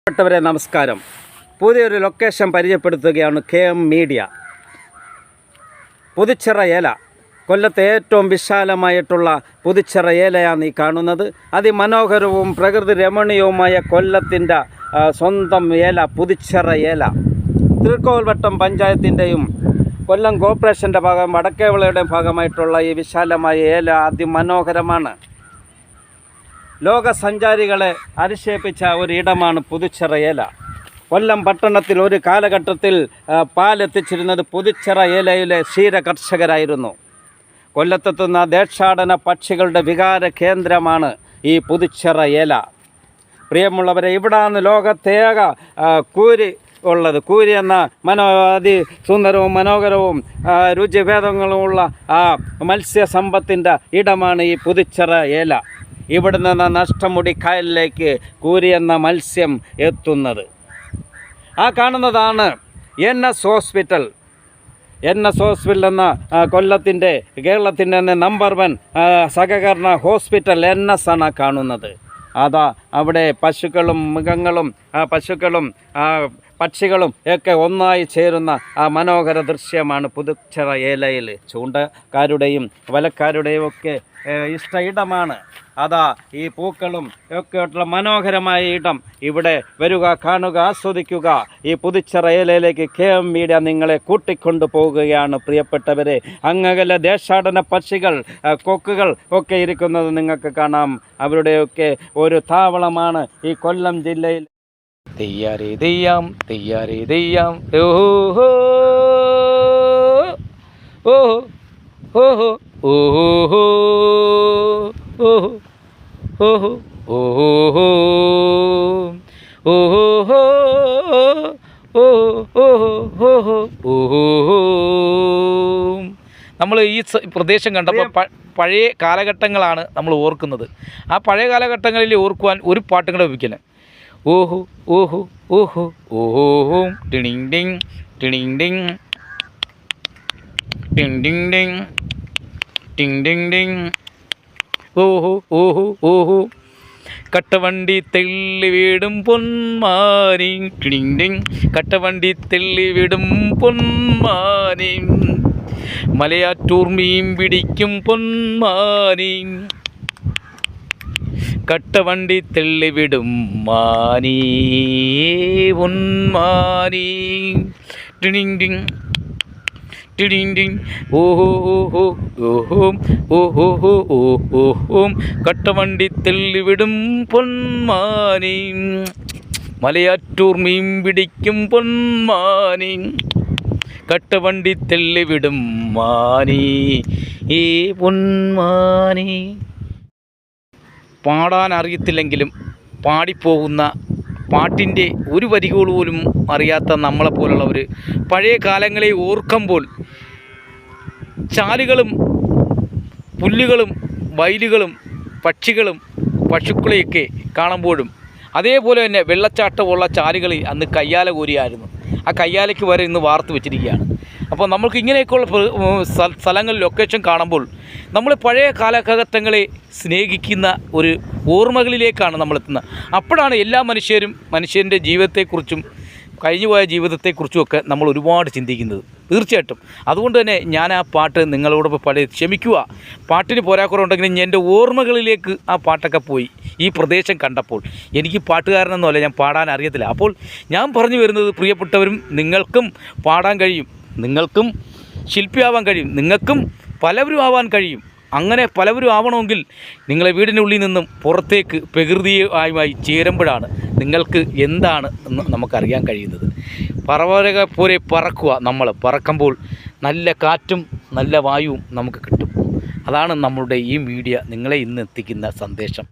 പ്പെട്ടവരെ നമസ്കാരം. പുതിയൊരു ലൊക്കേഷൻ പരിചയപ്പെടുത്തുകയാണ് KM മീഡിയ. പുതുച്ചിറ ഏല, കൊല്ലത്തെ ഏറ്റവും വിശാലമായിട്ടുള്ള പുതുച്ചിറ ഏലയാണ് ഈ കാണുന്നത്. അതിമനോഹരവും പ്രകൃതി രമണീയവുമായ കൊല്ലത്തിൻ്റെ സ്വന്തം ഏല, പുതുച്ചിറ ഏല. തൃക്കോൽവട്ടം പഞ്ചായത്തിൻ്റെയും കൊല്ലം കോർപ്പറേഷൻ്റെ ഭാഗം വടക്കേവിളയുടെയും ഭാഗമായിട്ടുള്ള ഈ വിശാലമായ ഏല അതിമനോഹരമാണ്. ലോക സഞ്ചാരികളെ അതിശയിപ്പിച്ച ഒരു ഇടമാണ് പുതുച്ചിറ ഏല. കൊല്ലം പട്ടണത്തിൽ ഒരു കാലഘട്ടത്തിൽ പാലെത്തിച്ചിരുന്നത് പുതുച്ചിറ ഏലയിലെ ക്ഷീര കർഷകരായിരുന്നു. കൊല്ലത്തെത്തുന്ന ദേശാടന പക്ഷികളുടെ വികാര കേന്ദ്രമാണ് ഈ പുതുച്ചിറ ഏല. പ്രിയമുള്ളവരെ, ഇവിടാണ് ലോകത്തേക കൂരി ഉള്ളത്. കൂരി എന്ന സുന്ദരവും മനോഹരവും രുചിഭേദങ്ങളുമുള്ള ആ മത്സ്യസമ്പത്തിൻ്റെ ഇടമാണ് ഈ പുതുച്ചിറ ഏല. ഇവിടെ നിന്ന് നഷ്ടമുടി കായലിലേക്ക് കൂരി എന്ന മത്സ്യം എത്തുന്നത്. ആ കാണുന്നതാണ് NS ഹോസ്പിറ്റൽ. NS ഹോസ്പിറ്റൽ എന്ന കൊല്ലത്തിൻ്റെ കേരളത്തിൻ്റെ തന്നെ നമ്പർ 1 സഹകരണ ഹോസ്പിറ്റൽ NS ആണ് കാണുന്നത്. അതാ അവിടെ പശുക്കളും മൃഗങ്ങളും പശുക്കളും പക്ഷികളും ഒക്കെ ഒന്നായി ചേരുന്ന ആ മനോഹര ദൃശ്യമാണ് പുതുച്ചിറ ഏലയിൽ. ചൂണ്ടക്കാരുടെയും വലക്കാരുടെയും ഒക്കെ ഇഷ്ട ഇടമാണ്. അതാ ഈ പൂക്കളും ഒക്കെയുള്ള മനോഹരമായ ഇടം. ഇവിടെ വരിക, കാണുക, ആസ്വദിക്കുക. ഈ പുതുച്ചിറ ഏലയിലേക്ക് KM മീഡിയ നിങ്ങളെ കൂട്ടിക്കൊണ്ടു പോവുകയാണ്. പ്രിയപ്പെട്ടവരെ, അങ്ങകലെ ദേശാടന പക്ഷികൾ, കൊക്കുകൾ ഒക്കെ ഇരിക്കുന്നത് നിങ്ങൾക്ക് കാണാം. അവരുടെയൊക്കെ ഒരു താവളമാണ് ഈ കൊല്ലം ജില്ലയിൽ. തെയ്യാരേ തെയ്യാം, തെയ്യാരേ തെയ്യാം, ഓഹോ ഓഹോ ഓഹോ ഓഹോ ഓഹോ ഓഹോ ഓഹോ ഓഹോ ഓഹോ ഓഹോ. നമ്മൾ ഈ പ്രദേശം കണ്ടപ്പോൾ പഴയ കാലഘട്ടങ്ങളാണ് നമ്മൾ ഓർക്കുന്നത്. ആ പഴയ കാലഘട്ടങ്ങളിൽ ഓർക്കുവാൻ ഒരു പാട്ടും കൂടെ ഉപയോഗിക്കുന്നത്. ഓഹോ ഓഹോ ഓഹോ ഓഹോ ടിണിങ് ടിങ് ടിണിങ് ടിങ് ടിങ് ടിങ് ടിങ് ടിങ് ടിങ് ടിങ് ഓഹോ ഓഹോ ഓഹോ. കട്ടവണ്ടി തെള്ളി വീടും പൊന്മാനി ടിണിങ് ടിങ്. കട്ടവണ്ടി തെള്ളി വീടും പൊന്മാനി, മലയാറ്റൂർ മീൻ പിടിക്കും പൊന്മാനി. കട്ടവണ്ടി തെള്ളിവിടും മാനി ഉന്മാനി ടിണിങ് ടിങ് ടിണിങ് ടിങ് ഓഹോ ഓഹോ ഓഹോ ഓഹോ ഓഹോ. കട്ടവണ്ടി തെള്ളിവിടും പൊന്മാനി, മലയാറ്റൂർ മീൻ പിടിക്കും പൊന്മാനി. കട്ടവണ്ടി തെള്ളിവിടും മാനി ഈ പൊന്മാനി. പാടാൻ അറിയത്തില്ലെങ്കിലും പാടിപ്പോകുന്ന പാട്ടിൻ്റെ ഒരു വരികൾ പോലും അറിയാത്ത നമ്മളെപ്പോലുള്ളവർ പഴയ കാലങ്ങളെ ഓർക്കുമ്പോൾ ചാലുകളും പുല്ലുകളും വയലുകളും പക്ഷികളും പശുക്കളെയൊക്കെ കാണുമ്പോഴും, അതേപോലെ തന്നെ വെള്ളച്ചാട്ടമുള്ള ചാലുകളിൽ അന്ന് കയ്യാല കോരിയായിരുന്നു. ആ കയ്യാലയ്ക്ക് വരെ ഇന്ന് വാർത്ത് വെച്ചിരിക്കുകയാണ്. അപ്പോൾ നമുക്ക് ഇങ്ങനെയൊക്കെയുള്ള സ്ഥലങ്ങളിൽ ലൊക്കേഷൻ കാണുമ്പോൾ നമ്മൾ പഴയ കാലഘട്ടങ്ങളെ സ്നേഹിക്കുന്ന ഒരു ഓർമ്മകളിലേക്കാണ് നമ്മളെത്തുന്നത്. അപ്പോഴാണ് എല്ലാ മനുഷ്യൻ്റെ ജീവിതത്തെക്കുറിച്ചും കഴിഞ്ഞുപോയ ജീവിതത്തെക്കുറിച്ചുമൊക്കെ നമ്മൾ ഒരുപാട് ചിന്തിക്കുന്നത്. തീർച്ചയായിട്ടും അതുകൊണ്ട് തന്നെ ഞാൻ ആ പാട്ട് നിങ്ങളോടൊപ്പം ക്ഷമിക്കുക, പാട്ടിന് പോരാക്കുറവുണ്ടെങ്കിലും എൻ്റെ ഓർമ്മകളിലേക്ക് ആ പാട്ടൊക്കെ പോയി. ഈ പ്രദേശം കണ്ടപ്പോൾ എനിക്ക് പാട്ടുകാരനൊന്നുമല്ല, ഞാൻ പാടാൻ അറിയത്തില്ല. അപ്പോൾ ഞാൻ പറഞ്ഞു വരുന്നത്, പ്രിയപ്പെട്ടവരും, നിങ്ങൾക്കും പാടാൻ കഴിയും, നിങ്ങൾക്കും ശില്പിയാവാൻ കഴിയും, നിങ്ങൾക്കും പലവരും ആവാൻ കഴിയും. അങ്ങനെ പലവരും ആവണമെങ്കിൽ നിങ്ങളെ വീടിനുള്ളിൽ നിന്നും പുറത്തേക്ക് പ്രകൃതിയുമായി ചേരുമ്പോഴാണ് നിങ്ങൾക്ക് എന്താണ് എന്ന് നമുക്കറിയാൻ കഴിയുന്നത്. പറവക പോലെ പറക്കുക. നമ്മൾ പറക്കുമ്പോൾ നല്ല കാറ്റും നല്ല വായുവും നമുക്ക് കിട്ടും. അതാണ് നമ്മളുടെ ഈ മീഡിയ നിങ്ങളെ ഇന്ന് എത്തിക്കുന്ന സന്ദേശം.